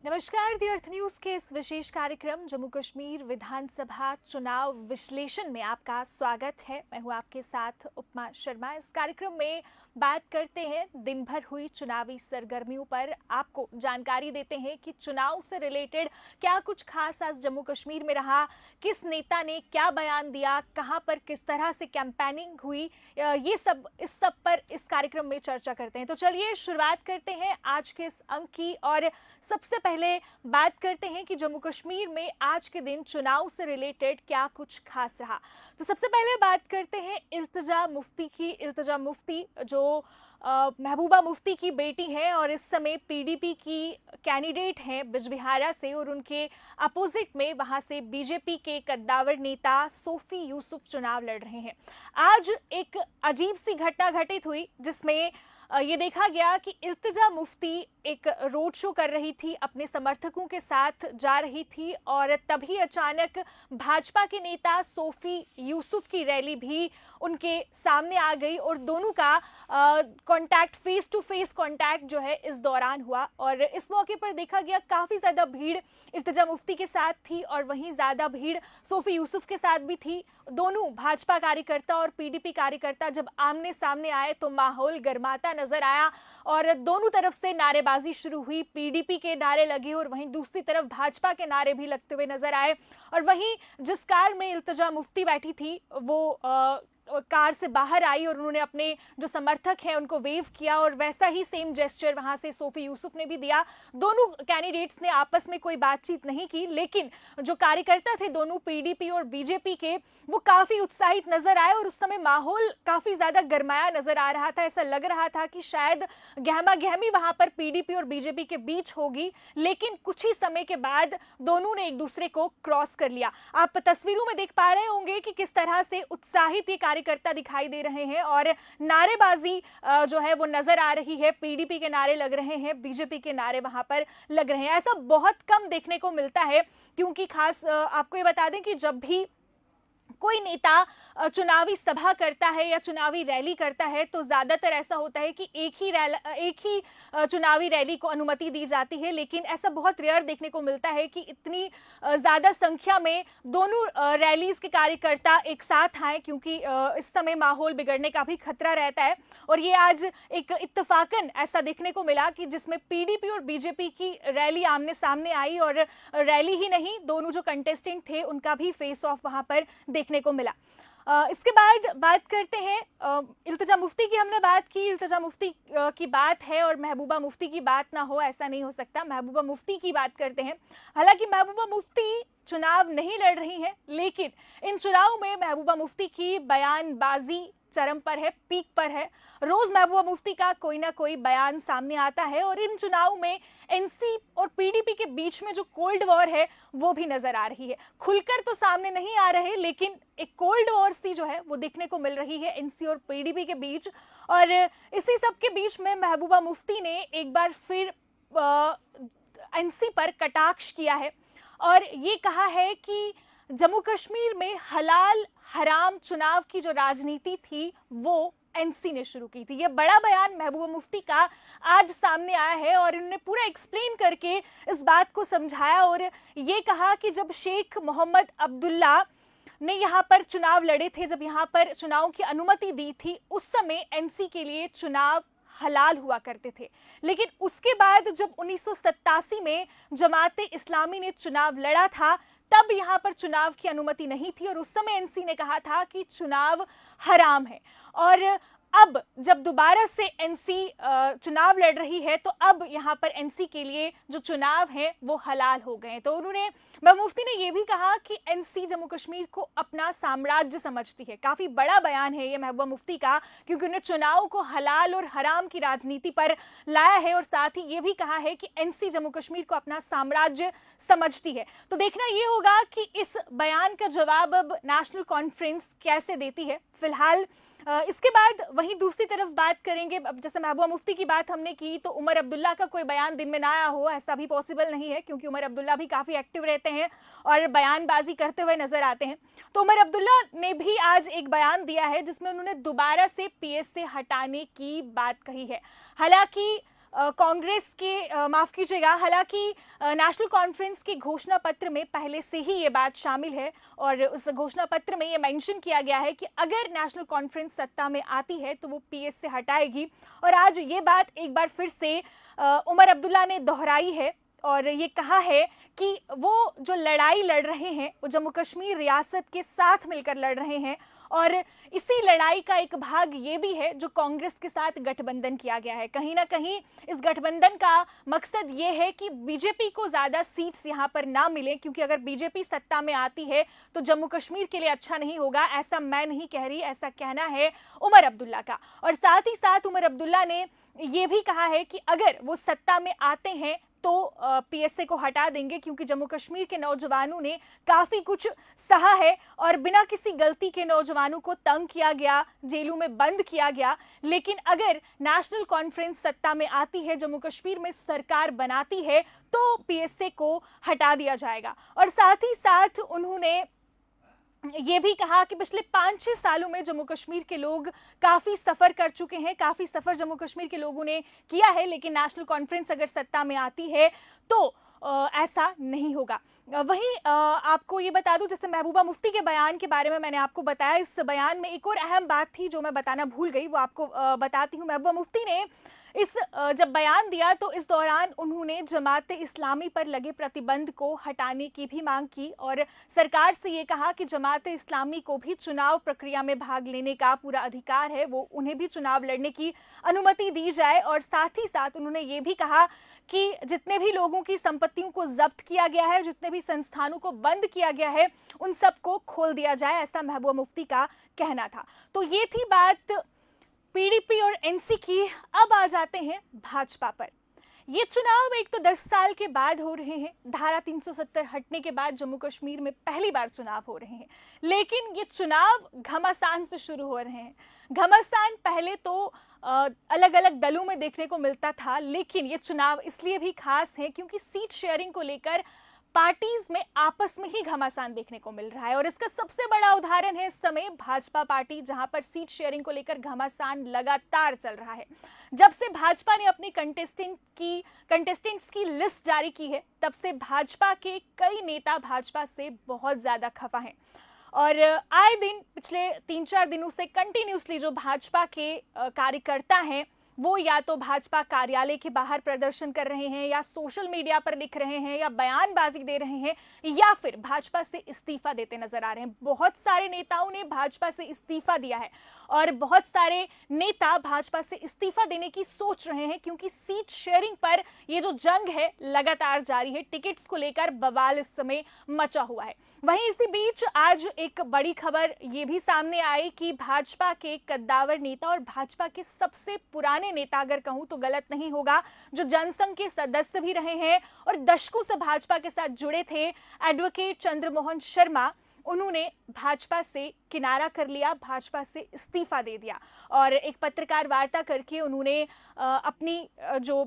नमस्कार। दी अर्थ न्यूज के इस विशेष कार्यक्रम जम्मू कश्मीर विधानसभा चुनाव विश्लेषण में आपका स्वागत है। मैं हूं आपके साथ उपमा शर्मा। इस कार्यक्रम में बात करते हैं दिन भर हुई चुनावी सरगर्मियों पर, आपको जानकारी देते हैं कि चुनाव से रिलेटेड क्या कुछ खास आज जम्मू कश्मीर में रहा, किस नेता ने क्या बयान दिया, कहां पर किस तरह से कैंपेनिंग हुई, ये सब इस सब पर इस कार्यक्रम में चर्चा करते हैं। तो चलिए शुरुआत करते हैं आज के इस अंक की और सबसे पहले बात करते हैं कि जम्मू कश्मीर में आज के दिन चुनाव से रिलेटेड क्या कुछ खास रहा। तो सबसे पहले बात करते हैं इल्तिजा मुफ्ती की। इल्तिजा मुफ्ती जो महबूबा मुफ्ती की बेटी हैं और इस समय पीडीपी की कैंडिडेट हैं बिजबिहारा से, और उनके अपोजिट में वहां से बीजेपी के कद्दावर नेता सोफी यूसुफ चुनाव लड़ रहे हैं। आज एक अजीब सी घटना घटित हुई जिसमें ये देखा गया कि इल्तिजा मुफ्ती एक रोड शो कर रही थी, अपने समर्थकों के साथ जा रही थी, और तभी अचानक भाजपा के नेता सोफी यूसुफ की रैली भी उनके सामने आ गई और दोनों का contact, face to face contact जो है इस दौरान हुआ। और इस मौके पर देखा गया काफी ज्यादा भीड़ इल्तिजा मुफ्ती के साथ थी और वहीं ज्यादा भीड़ सोफी यूसुफ के साथ भी थी। दोनों भाजपा कार्यकर्ता और पीडीपी कार्यकर्ता जब आमने सामने आए तो माहौल गर्माता नजर आया और दोनों तरफ से नारेबाजी शुरू हुई। पीडीपी के नारे लगे और वहीं दूसरी तरफ भाजपा के नारे भी लगते हुए नजर आए। और वहीं जिस कार में इल्तिजा मुफ्ती बैठी थी वो कार से बाहर आई और उन्होंने अपने जो समर्थक हैं उनको वेव किया, और वैसा ही सेम जेस्चर वहां से सोफी यूसुफ ने भी दिया। दोनों कैंडिडेट्स ने आपस में कोई बातचीत नहीं की, लेकिन जो कार्यकर्ता थे दोनों पीडीपी और बीजेपी के, वो काफी उत्साहित नजर आए और उस समय माहौल काफी ज्यादा गर्माया नजर आ रहा था। ऐसा लग रहा था कि शायद गहमा गहमी वहां पर पीडीपी और बीजेपी के बीच होगी, लेकिन कुछ ही समय के बाद दोनों ने एक दूसरे को क्रॉस कर लिया। आप तस्वीरों में देख पा रहे होंगे कि किस तरह से उत्साहित ये कार्यकर्ता दिखाई दे रहे हैं और नारेबाजी जो है वो नजर आ रही है। पीडीपी के नारे लग रहे हैं, बीजेपी के नारे वहां पर लग रहे हैं। ऐसा बहुत कम देखने को मिलता है, क्योंकि खास आपको ये बता दें कि जब भी कोई नेता चुनावी सभा करता है या चुनावी रैली करता है तो ज्यादातर ऐसा होता है कि एक ही चुनावी रैली को अनुमति दी जाती है, लेकिन ऐसा बहुत रेयर देखने को मिलता है कि इतनी ज्यादा संख्या में दोनों रैलीज के कार्यकर्ता एक साथ आए, क्योंकि इस समय माहौल बिगड़ने का भी खतरा रहता है। और ये आज एक इत्तेफाकन ऐसा देखने को मिला कि जिसमें पीडीपी और बीजेपी की रैली आमने सामने आई, और रैली ही नहीं, दोनों जो कंटेस्टेंट थे उनका भी फेस ऑफ वहां पर देखने को मिला। इसके बाद बात करते हैं इल्तिजा मुफ्ती की। हमने बात की, इल्तिजा मुफ्ती की बात है और महबूबा मुफ्ती की बात ना हो ऐसा नहीं हो सकता। महबूबा मुफ्ती की बात करते हैं। हालांकि महबूबा मुफ्ती चुनाव नहीं लड़ रही हैं, लेकिन इन चुनाव में महबूबा मुफ्ती की बयानबाजी चरम पर है, पीक पर है। रोज महबूबा मुफ्ती का कोई ना कोई बयान सामने आता है और इन चुनाव में एनसी और पीडीपी के बीच में जो कोल्ड वॉर है वो भी नजर आ रही है। खुलकर तो सामने नहीं आ रहे, लेकिन एक कोल्ड वॉर सी जो है वो देखने को मिल रही है एनसी और पीडीपी के बीच। और इसी सब के बीच में महबूबा मुफ्ती ने एक बार फिर एनसी पर कटाक्ष किया है और ये कहा है कि जम्मू कश्मीर में हलाल हराम चुनाव की जो राजनीति थी वो एनसी ने शुरू की थी। ये बड़ा बयान महबूबा मुफ्ती का आज सामने आया है और इन्होंने पूरा एक्सप्लेन करके इस बात को समझाया और ये कहा कि जब शेख मोहम्मद अब्दुल्ला ने यहाँ पर चुनाव लड़े थे, जब यहाँ पर चुनाव की अनुमति दी थी, उस समय एनसी के लिए चुनाव हलाल हुआ करते थे। लेकिन उसके बाद जब 1987 में जमाते इस्लामी ने चुनाव लड़ा था, तब यहां पर चुनाव की अनुमति नहीं थी और उस समय एनसी ने कहा था कि चुनाव हराम है। और अब जब दोबारा से एनसी चुनाव लड़ रही है तो अब यहां पर एनसी के लिए जो चुनाव है वो हलाल हो गए। तो उन्होंने, मुफ्ती ने यह भी कहा कि एनसी जम्मू कश्मीर को अपना साम्राज्य समझती है। काफी बड़ा बयान है ये महबूबा मुफ्ती का, क्योंकि उन्होंने चुनाव को हलाल और हराम की राजनीति पर लाया है और साथ ही ये भी कहा है कि एनसी जम्मू कश्मीर को अपना साम्राज्य समझती है। तो देखना ये होगा कि इस बयान का जवाब अब नेशनल कॉन्फ्रेंस कैसे देती है। फिलहाल इसके बाद वहीं दूसरी तरफ बात करेंगे। अब जैसे महबूबा मुफ्ती की बात हमने की तो उमर अब्दुल्ला का कोई बयान दिन में ना आया हो ऐसा भी पॉसिबल नहीं है, क्योंकि उमर अब्दुल्ला भी काफी एक्टिव रहते हैं और बयानबाजी करते हुए नजर आते हैं। तो उमर अब्दुल्ला ने भी आज एक बयान दिया है जिसमें उन्होंने दोबारा से पीएस से हटाने की बात कही है। हालांकि कांग्रेस के माफ कीजिएगा, हालांकि नेशनल कॉन्फ्रेंस के घोषणा पत्र में पहले से ही ये बात शामिल है और उस घोषणा पत्र में ये मेंशन किया गया है कि अगर नेशनल कॉन्फ्रेंस सत्ता में आती है तो वो पीएस से हटाएगी। और आज ये बात एक बार फिर से उमर अब्दुल्ला ने दोहराई है और ये कहा है कि वो जो लड़ाई लड़ रहे हैं वो जम्मू कश्मीर रियासत के साथ मिलकर लड़ रहे हैं और इसी लड़ाई का एक भाग ये भी है जो कांग्रेस के साथ गठबंधन किया गया है। कहीं ना कहीं इस गठबंधन का मकसद ये है कि बीजेपी को ज्यादा सीट्स यहाँ पर ना मिले, क्योंकि अगर बीजेपी सत्ता में आती है तो जम्मू कश्मीर के लिए अच्छा नहीं होगा। ऐसा मैं नहीं कह रही, ऐसा कहना है उमर अब्दुल्ला का। और साथ ही साथ उमर अब्दुल्ला ने ये भी कहा है कि अगर वो सत्ता में आते हैं तो पीएसए को हटा देंगे, क्योंकि जम्मू कश्मीर के नौजवानों ने काफी कुछ सहा है और बिना किसी गलती के नौजवानों को तंग किया गया, जेलों में बंद किया गया। लेकिन अगर नेशनल कॉन्फ्रेंस सत्ता में आती है, जम्मू कश्मीर में सरकार बनाती है, तो पीएसए को हटा दिया जाएगा। और साथ ही साथ उन्होंने ये भी कहा कि पिछले 5-6 सालों में जम्मू कश्मीर के लोग काफी सफर कर चुके हैं, काफी सफर जम्मू कश्मीर के लोगों ने किया है, लेकिन नेशनल कॉन्फ्रेंस अगर सत्ता में आती है तो ऐसा नहीं होगा। वहीं आपको ये बता दूं, जैसे महबूबा मुफ्ती के बयान के बारे में मैंने आपको बताया, इस बयान में एक और अहम बात थी जो मैं बताना भूल गई, वो आपको बताती हूँ। महबूबा मुफ्ती ने जब बयान दिया तो इस दौरान उन्होंने जमात इस्लामी पर लगे प्रतिबंध को हटाने की भी मांग की और सरकार से ये कहा कि जमात इस्लामी को भी चुनाव प्रक्रिया में भाग लेने का पूरा अधिकार है, वो उन्हें भी चुनाव लड़ने की अनुमति दी जाए। और साथ ही साथ उन्होंने ये भी कहा कि जितने भी लोगों की संपत्तियों को जब्त किया गया है, जितने भी संस्थानों को बंद किया गया है, उन सबको खोल दिया जाए, ऐसा महबूबा मुफ्ती का कहना था। तो ये थी बात पीडीपी और एनसी की। अब आ जाते हैं भाजपा पर। ये चुनाव एक तो 10 साल के बाद हो रहे हैं, धारा 370 हटने के बाद जम्मू कश्मीर में पहली बार चुनाव हो रहे हैं, लेकिन ये चुनाव घमासान से शुरू हो रहे हैं। घमासान पहले तो अलग अलग दलों में देखने को मिलता था, लेकिन ये चुनाव इसलिए भी खास है क्योंकि सीट शेयरिंग को लेकर पार्टीज में आपस में ही घमासान देखने को मिल रहा है। और इसका सबसे बड़ा उदाहरण है इस समय भाजपा पार्टी, जहां पर सीट शेयरिंग को लेकर घमासान लगातार चल रहा है। जब से भाजपा ने अपनी कंटेस्टेंट्स की लिस्ट जारी की है, तब से भाजपा के कई नेता भाजपा से बहुत ज्यादा खफा हैं और आए दिन पिछले 3-4 दिनों से कंटिन्यूसली जो भाजपा के कार्यकर्ता हैं वो या तो भाजपा कार्यालय के बाहर प्रदर्शन कर रहे हैं, या सोशल मीडिया पर लिख रहे हैं, या बयानबाजी दे रहे हैं, या फिर भाजपा से इस्तीफा देते नजर आ रहे हैं। बहुत सारे नेताओं ने भाजपा से इस्तीफा दिया है और बहुत सारे नेता भाजपा से इस्तीफा देने की सोच रहे हैं, क्योंकि सीट शेयरिंग पर ये जो जंग है लगातार जारी है। टिकट्स को लेकर बवाल इस समय मचा हुआ है। वहीं इसी बीच आज एक बड़ी खबर ये भी सामने आई कि भाजपा के कद्दावर नेता और भाजपा के सबसे पुराने नेता, अगर कहूं तो गलत नहीं होगा, जो जनसंघ के सदस्य भी रहे हैं और दशकों से भाजपा के साथ जुड़े थे, एडवोकेट चंद्रमोहन शर्मा, उन्होंने भाजपा से किनारा कर लिया, भाजपा से इस्तीफा दे दिया और एक पत्रकार वार्ता करके उन्होंने अपनी जो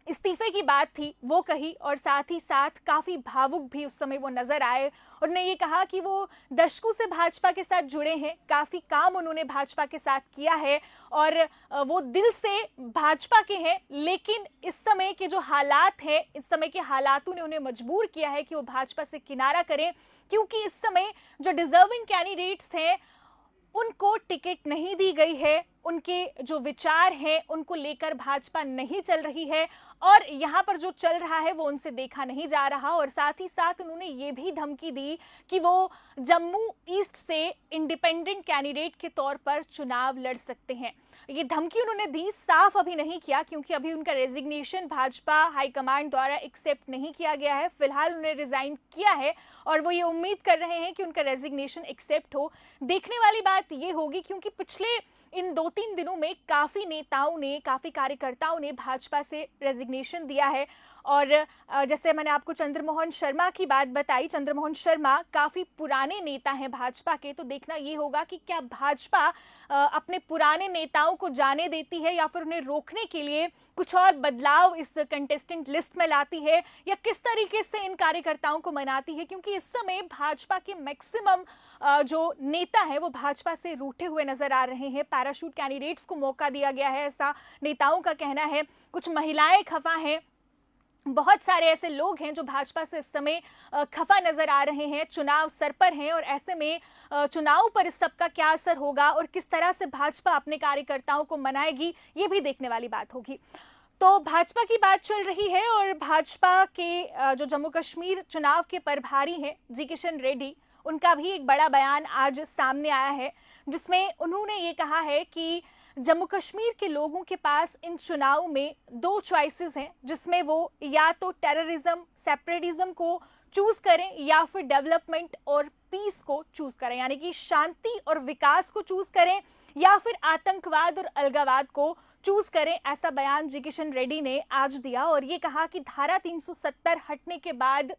इस्तीफे की बात थी वो कही और साथ ही साथ काफी भावुक भी उस समय वो नजर आए। उन्होंने ये कहा कि वो दशकों से भाजपा के साथ जुड़े हैं, काफी काम उन्होंने भाजपा के साथ किया है और वो दिल से भाजपा के हैं, लेकिन इस समय के जो हालात हैं, इस समय के हालातों ने उन्हें मजबूर किया है कि वो भाजपा से किनारा करें, क्योंकि इस समय जो डिजर्विंग कैंडिडेट्स हैं उनको टिकट नहीं दी गई है, उनके जो विचार हैं उनको लेकर भाजपा नहीं चल रही है और यहाँ पर जो चल रहा है वो उनसे देखा नहीं जा रहा। और साथ ही साथ उन्होंने ये भी धमकी दी कि वो जम्मू ईस्ट से इंडिपेंडेंट कैंडिडेट के तौर पर चुनाव लड़ सकते हैं। ये धमकी उन्होंने दी, साफ अभी नहीं किया क्योंकि अभी उनका रेजिग्नेशन भाजपा हाईकमांड द्वारा एक्सेप्ट नहीं किया गया है। फिलहाल उन्होंने रिजाइन किया है और वो ये उम्मीद कर रहे हैं कि उनका रेजिग्नेशन एक्सेप्ट हो। देखने वाली बात ये होगी, क्योंकि पिछले इन 2-3 दिनों में काफी नेताओं ने, काफी कार्यकर्ताओं ने भाजपा से रेजिग्नेशन दिया है। और जैसे मैंने आपको चंद्रमोहन शर्मा की बात बताई, चंद्रमोहन शर्मा काफी पुराने नेता हैं भाजपा के, तो देखना ये होगा कि क्या भाजपा अपने पुराने नेताओं को जाने देती है या फिर उन्हें रोकने के लिए कुछ और बदलाव इस कंटेस्टेंट लिस्ट में लाती है, या किस तरीके से इन कार्यकर्ताओं को मनाती है, क्योंकि इस समय भाजपा के मैक्सिमम जो नेता है वो भाजपा से रूठे हुए नजर आ रहे हैं। पैराशूट कैंडिडेट्स को मौका दिया गया है, ऐसा नेताओं का कहना है। कुछ महिलाएं खफा हैं, बहुत सारे ऐसे लोग हैं जो भाजपा से इस समय खफा नजर आ रहे हैं। चुनाव सर पर हैं और ऐसे में चुनाव पर इस सबका क्या असर होगा और किस तरह से भाजपा अपने कार्यकर्ताओं को मनाएगी, ये भी देखने वाली बात होगी। तो भाजपा की बात चल रही है और भाजपा के जो जम्मू कश्मीर चुनाव के प्रभारी हैं जी किशन रेड्डी, उनका भी एक बड़ा बयान आज सामने आया है, जिसमें उन्होंने ये कहा है कि जम्मू कश्मीर के लोगों के पास इन चुनाव में दो चॉइसेस हैं, जिसमें वो या तो टेररिज्म सेपरेटिज्म को चूज करें या फिर डेवलपमेंट और पीस को चूज करें, यानी कि शांति और विकास को चूज करें या फिर आतंकवाद और अलगावाद को चूज करें। ऐसा बयान जी किशन रेड्डी ने आज दिया और ये कहा कि धारा 370 हटने के बाद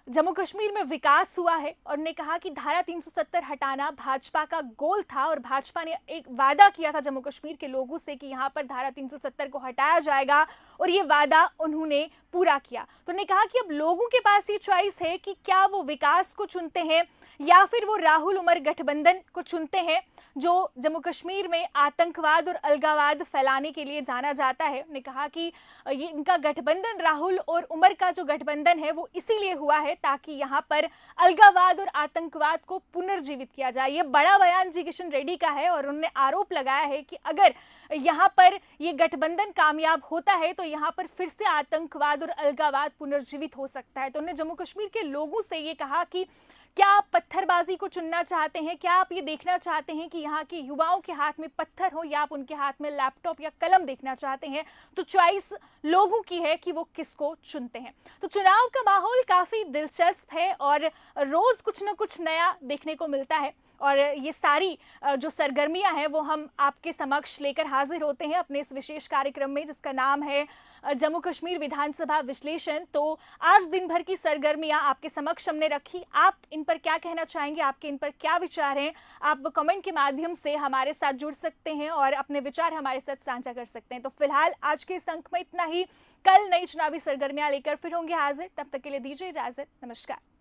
जम्मू कश्मीर में विकास हुआ है और उन्होंने कहा कि धारा 370 हटाना भाजपा का गोल था और भाजपा ने एक वादा किया था जम्मू कश्मीर के लोगों से कि यहां पर धारा 370 को हटाया जाएगा और ये वादा उन्होंने पूरा किया। तो उन्होंने कहा कि अब लोगों के पास ये चॉइस है कि क्या वो विकास को चुनते हैं या फिर वो राहुल उमर गठबंधन को चुनते हैं, जो जम्मू कश्मीर में आतंकवाद और अलगावाद फैलाने के लिए जाना जाता है। उन्होंने कहा कि ये इनका गठबंधन राहुल और उमर का जो गठबंधन है वो इसीलिए हुआ है ताकि यहाँ पर अलगावाद और आतंकवाद को पुनर्जीवित किया जाए। ये बड़ा बयान जी किशन रेड्डी का है और उन्होंने आरोप लगाया है कि अगर यहाँ पर ये गठबंधन कामयाब होता है तो यहाँ पर फिर से आतंकवाद और अलगावाद पुनर्जीवित हो सकता है। तो उन्होंने जम्मू कश्मीर के लोगों से ये कहा कि क्या आप पत्थरबाजी को चुनना चाहते हैं, क्या आप ये देखना चाहते हैं कि यहाँ के युवाओं के हाथ में पत्थर हो या आप उनके हाथ में लैपटॉप या कलम देखना चाहते हैं, तो चॉइस लोगों की है कि वो किसको चुनते हैं। तो चुनाव का माहौल काफी दिलचस्प है और रोज कुछ ना कुछ नया देखने को मिलता है और ये सारी जो सरगर्मियां हैं वो हम आपके समक्ष लेकर हाजिर होते हैं अपने इस विशेष कार्यक्रम में, जिसका नाम है जम्मू कश्मीर विधानसभा विश्लेषण। तो आज दिन भर की सरगर्मियां आपके समक्ष हमने रखी। आप इन पर क्या कहना चाहेंगे, आपके इन पर क्या विचार हैं, आप कमेंट के माध्यम से हमारे साथ जुड़ सकते हैं और अपने विचार हमारे साथ साझा कर सकते हैं। तो फिलहाल आज के इस अंक में इतना ही। कल नई चुनावी सरगर्मियां लेकर फिर होंगे हाजिर, तब तक के लिए दीजिए इजाजत। नमस्कार।